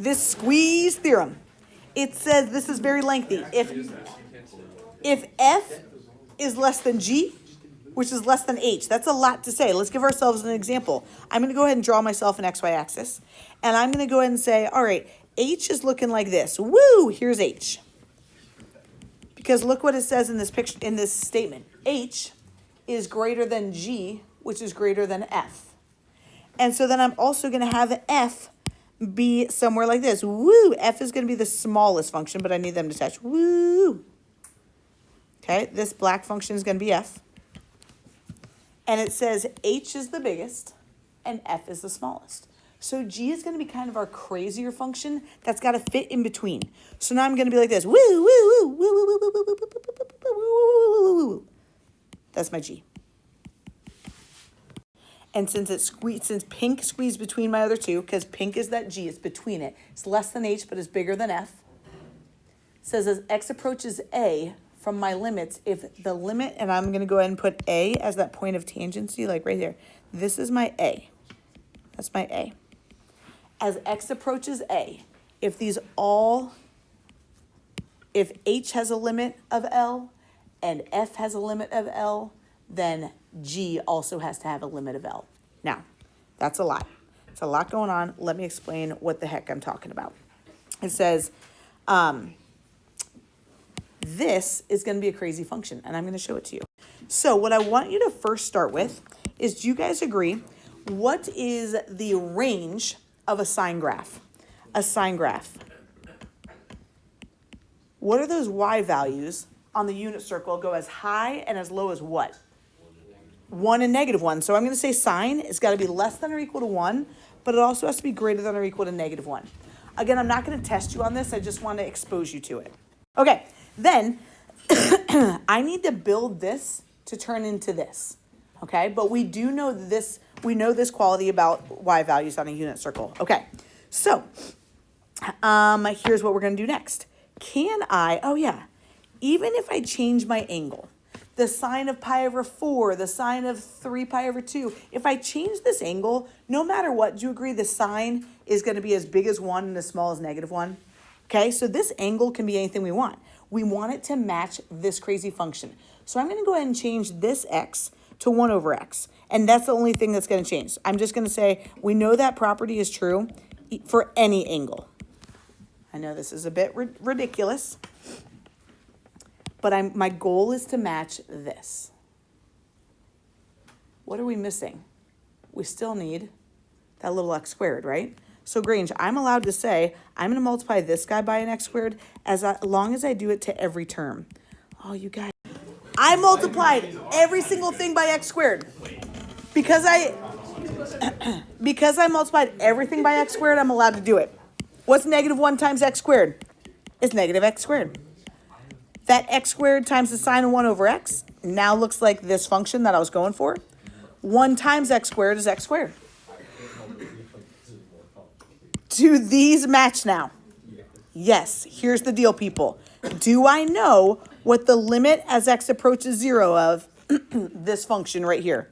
this squeeze theorem. It says, this is very lengthy. If f is less than g, which is less than h, that's a lot to say. Let's give ourselves an example. I'm going to go ahead and draw myself an xy axis. And I'm going to go ahead and say, all right, h is looking like this. Woo, here's h. Because look what it says in this picture, in this statement. H is greater than g, which is greater than f. And so then I'm also going to have f be somewhere like this. Woo, f is going to be the smallest function, but I need them to touch. Woo. Okay, this black function is going to be f. And it says h is the biggest and f is the smallest. So g is going to be kind of our crazier function that's got to fit in between. So now I'm going to be like this. Woo, woo, woo, woo, woo, woo, woo, woo, woo, woo, woo, woo. That's my g. And since pink squeezed between my other two, because pink is that g, it's between it. It's less than h, but it's bigger than f. It says as x approaches a from my limits, if the limit, and I'm going to go ahead and put a as that point of tangency, like right there. This is my a. That's my a. As x approaches a, if h has a limit of L and f has a limit of L, then g also has to have a limit of L. Now, that's a lot. It's a lot going on. Let me explain what the heck I'm talking about. It says, this is going to be a crazy function, and I'm going to show it to you. So what I want you to first start with is, do you guys agree, what is the range of a sine graph? A sine graph. What are those y values on the unit circle go as high and as low as what? 1 and -1. So I'm going to say sine has got to be less than or equal to 1, but it also has to be greater than or equal to -1. Again, I'm not going to test you on this. I just want to expose you to it. Okay, then I need to build this to turn into this. Okay, but we do know this. We know this quality about y values on a unit circle. Okay, so here's what we're going to do next. Even if I change my angle, the sine of pi over 4, the sine of 3 pi over 2, if I change this angle, no matter what, do you agree the sine is going to be as big as 1 and as small as -1? Okay, so this angle can be anything we want. We want it to match this crazy function. So I'm going to go ahead and change this x to 1 over x. And that's the only thing that's going to change. I'm just going to say, we know that property is true for any angle. I know this is a bit ridiculous, but my goal is to match this. What are we missing? We still need that little x squared, right? So Grange, I'm allowed to say, I'm going to multiply this guy by an x squared as long as I do it to every term. Oh, you guys. I multiplied every single thing by x squared. Because I multiplied everything by x squared, I'm allowed to do it. What's -1 times x squared? It's -x squared. That x squared times the sine of 1 over x now looks like this function that I was going for. 1 times x squared is x squared. Do these match now? Yes. Here's the deal, people. Do I know what the limit as x approaches 0 of this function right here?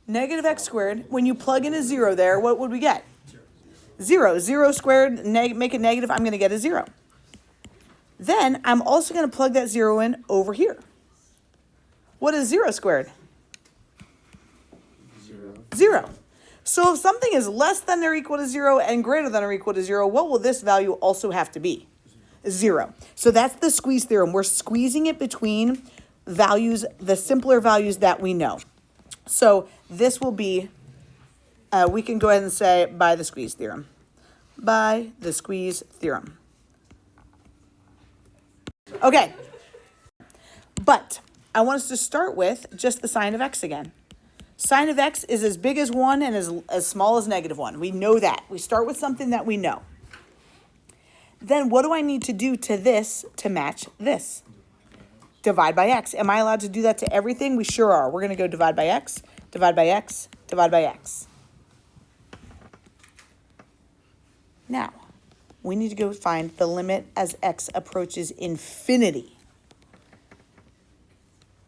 -x squared. When you plug in a 0 there, what would we get? 0. 0 squared, make it negative, I'm going to get a 0. Then I'm also going to plug that 0 in over here. What is 0 squared? 0. So if something is less than or equal to 0 and greater than or equal to 0, what will this value also have to be? 0. So that's the squeeze theorem. We're squeezing it between values, the simpler values that we know. So this will be, we can go ahead and say by the squeeze theorem. By the squeeze theorem. Okay. But I want us to start with just the sine of x again. Sine of x is as big as 1 and as small as -1. We know that. We start with something that we know. Then what do I need to do to this to match this? Divide by x. Am I allowed to do that to everything? We sure are. We're going to go divide by x, divide by x, divide by x. Now, we need to go find the limit as x approaches infinity.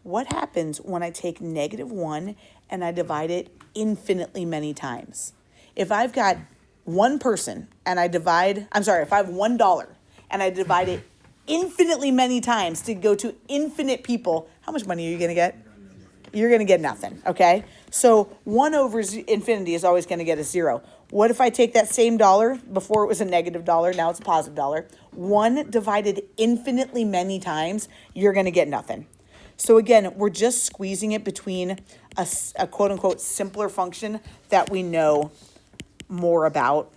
What happens when I take -1 and I divide it infinitely many times? If I've got one person and I divide, I'm sorry, if I have $1 and I divide it infinitely many times to go to infinite people, how much money are you going to get? You're going to get nothing, okay? So 1 over infinity is always going to get a 0. What if I take that same dollar, before it was a negative dollar, now it's a positive dollar, 1 divided infinitely many times, you're going to get nothing. So again, we're just squeezing it between a quote-unquote simpler function that we know more about,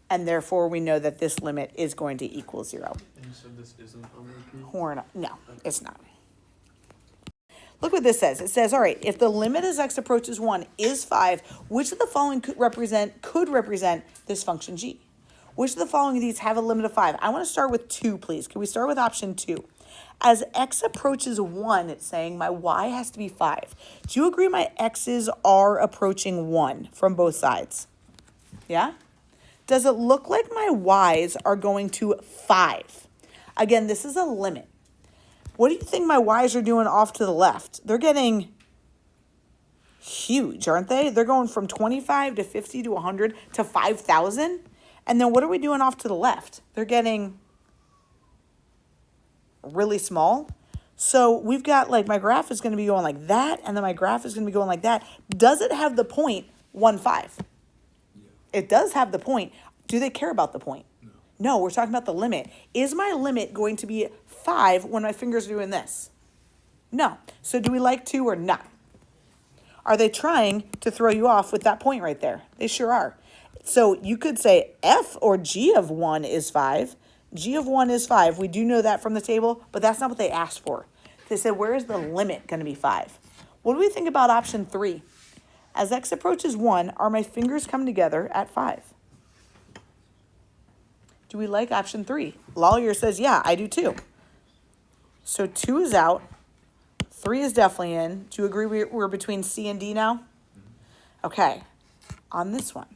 and therefore we know that this limit is going to equal 0. And you said this isn't OAP? No, it's not. Look what this says. It says, all right, if the limit as x approaches 1 is 5, which of the following could represent this function g? Which of the following of these have a limit of 5? I want to start with 2, please. Can we start with option 2? As x approaches 1, it's saying my y has to be 5. Do you agree my x's are approaching 1 from both sides? Yeah? Does it look like my y's are going to 5? Again, this is a limit. What do you think my y's are doing off to the left? They're getting huge, aren't they? They're going from 25 to 50 to 100 to 5,000. And then what are we doing off to the left? They're getting really small. So we've got, like, my graph is going to be going like that, and then my graph is going to be going like that. Does it have the point 1, 5? Yeah. It does have the point. Do they care about the point? No, we're talking about the limit. Is my limit going to be 5 when my fingers are doing this? No. So do we like 2 or not? Are they trying to throw you off with that point right there? They sure are. So you could say f or g of 1 is 5. G of 1 is 5. We do know that from the table, but that's not what they asked for. They said, where is the limit going to be 5? What do we think about option 3? As x approaches 1, are my fingers come together at 5? Do we like option 3? Lawyer says, yeah, I do too. So 2 is out. 3 is definitely in. Do you agree we're between C and D now? Okay. On this one,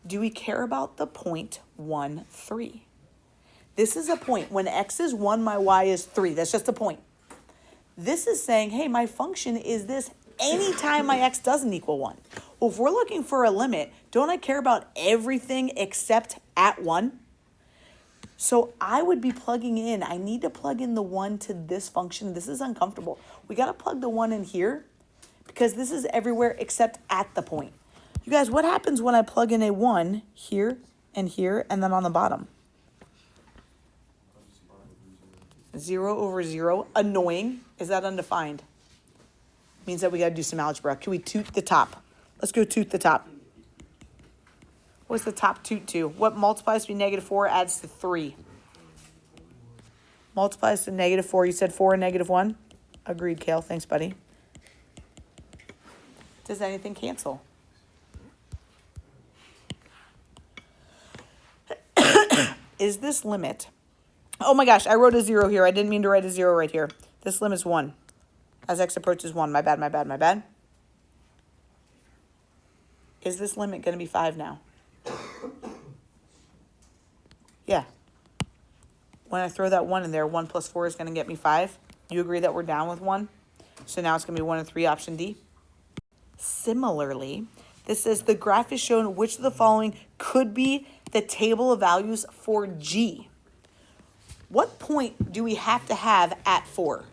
do we care about the point 1, 3? This is a point. When x is 1, my y is 3. That's just a point. This is saying, hey, my function is this anytime my x doesn't equal 1. Well, if we're looking for a limit, don't I care about everything except at 1? So I would be plugging in. I need to plug in the 1 to this function. This is uncomfortable. We got to plug the 1 in here because this is everywhere except at the point. You guys, what happens when I plug in a 1 here and then on the bottom? 0 over 0. Annoying. Is that undefined? Means that we got to do some algebra. Can we toot the top? Let's go toot the top. What's the top toot to? What multiplies to be -4 adds to 3? Multiplies to -4. You said 4 and -1? Agreed, Kale. Thanks, buddy. Does anything cancel? Is this limit? Oh my gosh, I wrote a 0 here. I didn't mean to write a 0 right here. This limit's 1. As x approaches 1. My bad, my bad, my bad. Is this limit going to be 5 now? Yeah. When I throw that 1 in there, 1 plus 4 is going to get me 5. You agree that we're down with 1? So now it's going to be 1 and 3, option D. Similarly, this says the graph is shown which of the following could be the table of values for G. What point do we have to have at 4?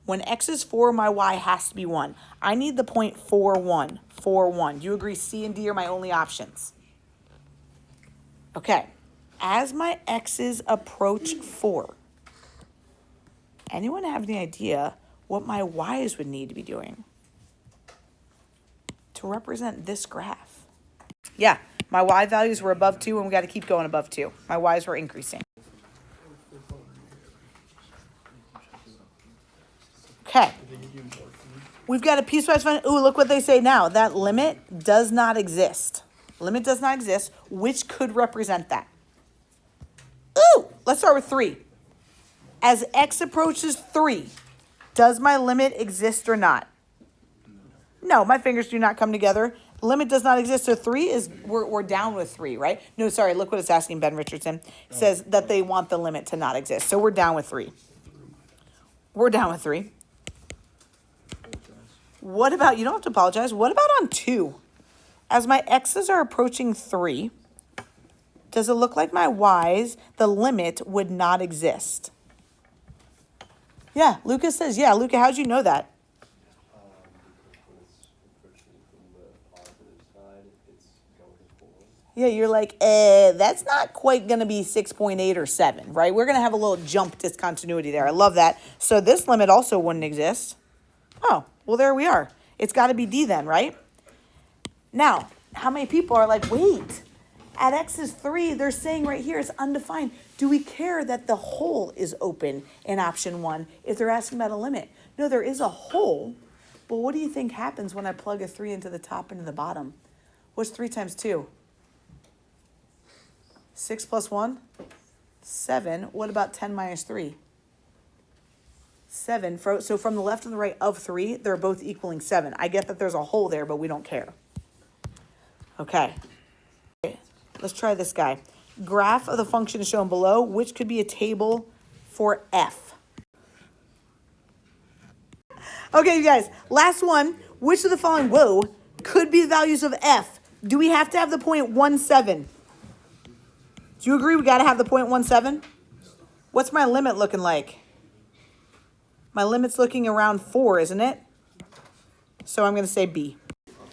When x is 4, my y has to be 1. I need the point 4, 1. 4, 1. Do you agree C and D are my only options? Okay. As my x's approach 4, anyone have any idea what my y's would need to be doing to represent this graph? Yeah, my y values were above 2, and we got to keep going above 2. My y's were increasing. Okay. We've got a piecewise function. Ooh, look what they say now. That limit does not exist. Limit does not exist. Which could represent that? Ooh, let's start with 3. As x approaches 3, does my limit exist or not? No, my fingers do not come together. Limit does not exist. So 3 is, we're down with 3, right? No, sorry, look what it's asking, Ben Richardson. It says that they want the limit to not exist. So we're down with 3. We're down with 3. What about, you don't have to apologize. What about on 2? as my x's are approaching 3, does it look like my y's, the limit would not exist? Yeah, Lucas says, yeah. Luca, how'd you know that? Yeah, you're like, that's not quite going to be 6.8 or 7, right? We're going to have a little jump discontinuity there. I love that. So this limit also wouldn't exist. Oh, well, there we are. It's got to be D then, right? Now, how many people are like, wait, at x is 3, they're saying right here it's undefined. Do we care that the hole is open in option 1 if they're asking about a limit? No, there is a hole, but what do you think happens when I plug a 3 into the top and into the bottom? What's 3 times 2? 6 plus 1? 7. What about 10 minus 3? 7. So from the left and the right of 3, they're both equaling 7. I get that there's a hole there, but we don't care. Okay. Let's try this guy. Graph of the function shown below, which could be a table for f. Okay, you guys, last one. Which of the following, could be the values of f? Do we have to have the point 17? Do you agree we got to have the point 17? What's my limit looking like? My limit's looking around 4, isn't it? So I'm going to say B.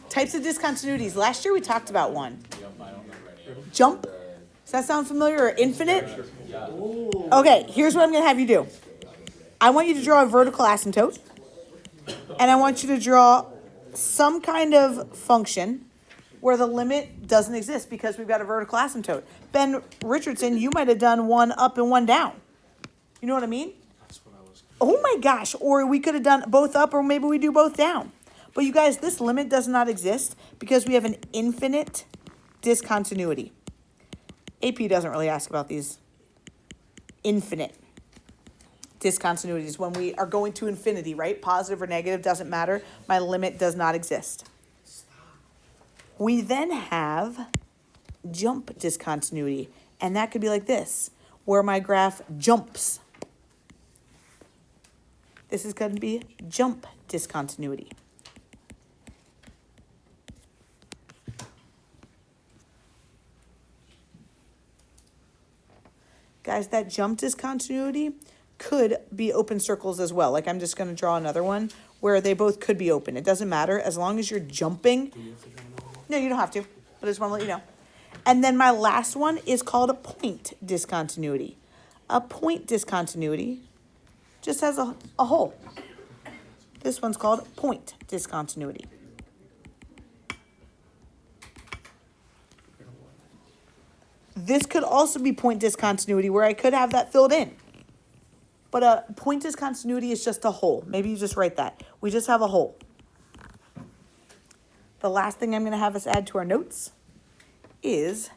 Types of discontinuities. Last year we talked about one. Jump. Does that sound familiar? Or infinite? Okay, here's what I'm going to have you do. I want you to draw a vertical asymptote. And I want you to draw some kind of function where the limit doesn't exist because we've got a vertical asymptote. Ben Richardson, you might have done one up and one down. You know what I mean? That's what I was. Oh my gosh, or we could have done both up or maybe we do both down. But you guys, this limit does not exist because we have an infinite discontinuity. AP doesn't really ask about these infinite discontinuities when we are going to infinity, right? Positive or negative, doesn't matter. My limit does not exist. We then have jump discontinuity, and that could be like this, where my graph jumps. This is going to be jump discontinuity. Guys, that jump discontinuity could be open circles as well. Like I'm just going to draw another one where they both could be open. It doesn't matter as long as you're jumping. No, you don't have to, but I just want to let you know. And then my last one is called a point discontinuity. A point discontinuity just has a hole. This one's called point discontinuity. This could also be point discontinuity where I could have that filled in. But a point discontinuity is just a hole. Maybe you just write that. We just have a hole. The last thing I'm going to have us add to our notes is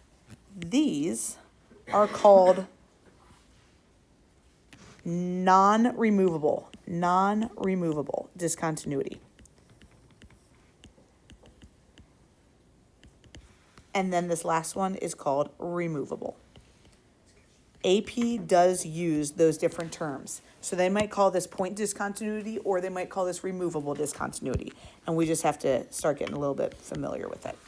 these are called non-removable discontinuity. And then this last one is called removable. AP does use those different terms. So they might call this point discontinuity or they might call this removable discontinuity. And we just have to start getting a little bit familiar with it.